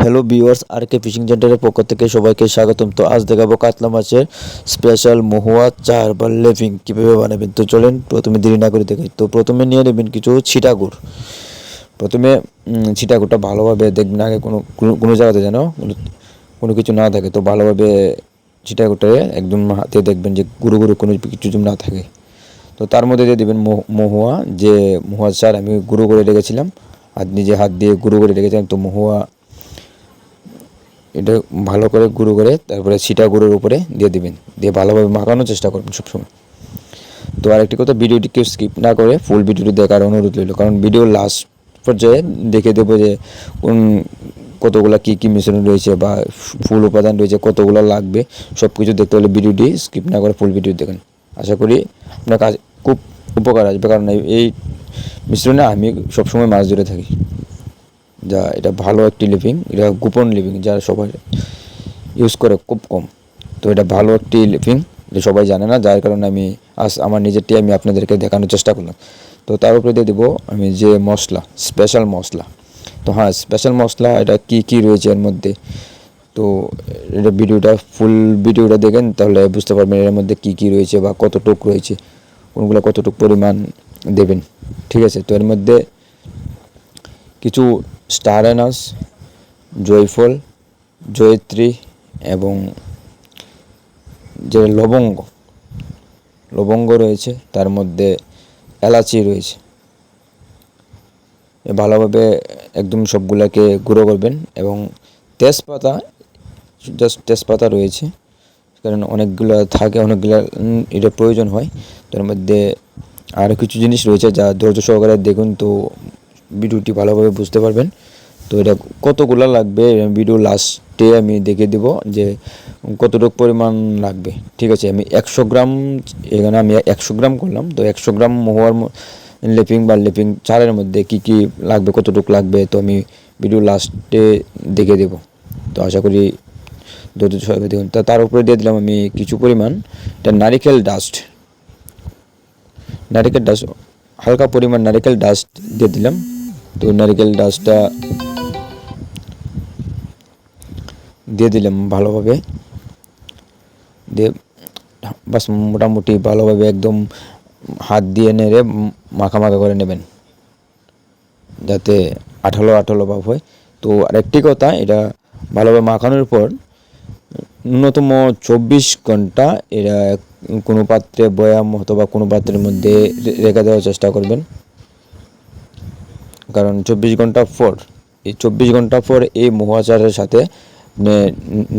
Hello viewers, আর কে fishing সেন্টারের পক্ষ থেকে সবাইকে স্বাগতম। তো আজ দেখাবো কাতলা মাছের স্পেশাল মহুয়া চার বা লেভিং কীভাবে বানাবেন। তো চলেন প্রথমে দেরি না করে দেখাই। তো প্রথমে নিয়ে নেবেন কিছু ছিটাগুড়। প্রথমে ছিটাগুড়টা ভালোভাবে দেখবেন, আগে কোনো কোনো জায়গাতে যেন কোনো কিছু না থাকে। তো ভালোভাবে ছিটাগুড়টাকে একদম হাতে দেখবেন যে গুঁড়ো গুঁড়ো কোনো কিছু যেন না থাকে। তো তার মধ্যে দিয়ে দেবেন মহুয়া, যে মহুয়া চার আমি গুঁড়ো করে রেখেছিলাম, নিজে হাত দিয়ে গুঁড়ো করে রেখেছিলাম। তো মহুয়া এটা ভালো করে গুঁড়ো করে তারপরে ছিটা গুঁড়োর উপরে দিয়ে দিবেন, দিয়ে ভালোভাবে মাখানোর চেষ্টা করবেন সবসময়। তো আরেকটি কথা, ভিডিওটি কেউ স্কিপ না করে ফুল ভিডিওটি দেখার অনুরোধ রইল, কারণ ভিডিও লাস্ট পর্যায়ে দেখে দেবো যে কোন কতগুলো কী মিশ্রণ রয়েছে বা ফুল উপাদান রয়েছে, কতগুলো লাগবে, সব কিছু দেখতে হলে ভিডিওটি স্কিপ না করে ফুল ভিডিও দেখেন। আশা করি আপনার কাজ খুব উপকার আসবে, কারণ এই মিশ্রণে আমি সবসময় মাছ ধরে থাকি। যা এটা ভালো একটি লিভিং, এটা গোপন লিভিং, যা সবাই ইউজ করে খুব কম। তো এটা ভালো একটি লিভিং, এটা সবাই জানে না, যার কারণে আমি আজ আমার নিজেরটি আমি আপনাদেরকে দেখানোর চেষ্টা করলাম। তো তার উপরে দিয়ে দেবো আমি যে মশলা, স্পেশাল মশলা। তো হ্যাঁ, স্পেশাল মশলা এটা কী রয়েছে এর মধ্যে, তো এটা ফুল ভিডিওটা দেখেন, তাহলে বুঝতে পারবেন এর মধ্যে কী রয়েছে বা কতটুক রয়েছে, কোনগুলো কতটুক পরিমাণ দেবেন। ঠিক আছে, তো এর মধ্যে কিছু স্টার অ্যানাস, জয়ফল, জয়িত্রী এবং যে লবঙ্গ রয়েছে, তার মধ্যে এলাচি রয়েছে। ভালোভাবে একদম সবগুলোকে গুঁড়ো করবেন। এবং তেজপাতা রয়েছে, কারণ অনেকগুলো থাকে, অনেকগুলো এটা প্রয়োজন হয়। তার মধ্যে আরও কিছু জিনিস রয়েছে, যা ধৈর্য সহকারে দেখুন, তো ভিডিওটি ভালোভাবে বুঝতে পারবেন। তো এটা কতগুলো লাগবে ভিডিও লাস্টে আমি দেখে দেব যে কতটুকু পরিমাণ লাগবে। ঠিক আছে, আমি 100 গ্রাম, এখানে আমি 100 গ্রাম করলাম। তো 100 গ্রাম মহুয়ার লেপিং চারের মধ্যে কী লাগবে, কতটুকু লাগবে, তো আমি ভিডিও লাস্টে দেখে দেব। তো আশা করি ধৈর্য সহকারে দেখুন। তার উপরে দিয়ে দিলাম আমি কিছু পরিমাণ এটা নারিকেল ডাস্ট, হালকা পরিমাণ নারিকেল ডাস্ট দিয়ে দিলাম। তো নারিকেল ডাস্টটা দিয়ে দিলাম ভালোভাবে, দিয়ে বাস মোটামুটি ভালোভাবে একদম হাত দিয়ে নেড়ে মাখা করে নেবেন, যাতে আঠালো ভাব হয়। তো আরেকটি কথা, এটা ভালোভাবে মাখানোর পর ন্যূনতম 24 ঘন্টা এটা কোনো পাত্রে, বয়াম অথবা কোনো পাত্রের মধ্যে রেখে দেওয়ার চেষ্টা করবেন। কারণ 24 ঘন্টা পর এই মহুয়া চারের সাথে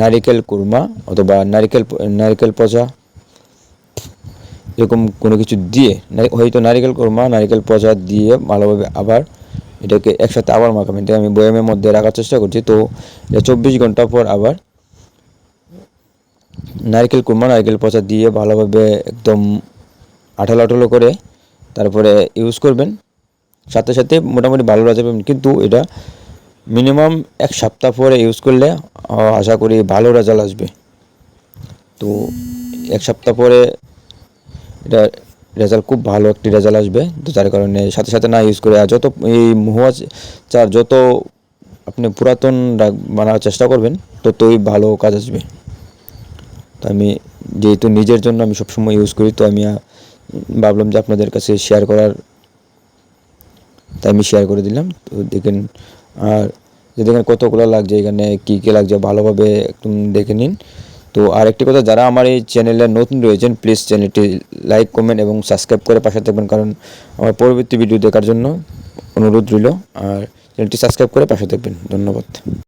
নারিকেল কুরমা অথবা নারিকেল পচা এরকম কোনো কিছু দিয়ে, হয়তো নারিকেল কুরমা, নারিকেল পচা দিয়ে ভালোভাবে আবার এটাকে একসাথে আবার মাখাবেন। এটা আমি বয়ামের মধ্যে রাখার চেষ্টা করছি। তো 24 ঘন্টা পর আবার নারকেল কুরমা, নারকেল পচা দিয়ে ভালোভাবে একদম আঠালো করে তারপরে ইউজ করবেন। সাথে সাথে মোটামুটি ভালো রেজাল্ট পাবেন, কিন্তু এটা মিনিমাম 1 সপ্তাহ পরে ইউজ করলে আশা করি ভালো রেজাল্ট আসবে। তো 1 সপ্তাহ পরে এটা রেজাল্ট, খুব ভালো একটি রেজাল্ট আসবে। তো যার কারণে সাথে না ইউজ করে, আর যত এই মহুয়া চার যত আপনি পুরাতন বানানোর চেষ্টা করবেন, ততই ভালো কাজ আসবে। তো আমি যেহেতু নিজের জন্য আমি সবসময় ইউজ করি, তো আমি ভাবলাম যে আপনাদের কাছে শেয়ার করার, তাই আমি শেয়ার করে দিলাম। তো দেখেন, আর দেখেন কতগুলো লাগছে, এখানে কী লাগছে ভালোভাবে একদম দেখে নিন। তো আরেকটি কথা, যারা আমার এই চ্যানেলে নতুন রয়েছেন, প্লিজ চ্যানেলটি লাইক, কমেন্ট এবং সাবস্ক্রাইব করে পাশে থাকবেন, কারণ আমার পরবর্তী ভিডিও দেখার জন্য অনুরোধ রইল। আর চ্যানেলটি সাবস্ক্রাইব করে পাশে থাকবেন। ধন্যবাদ।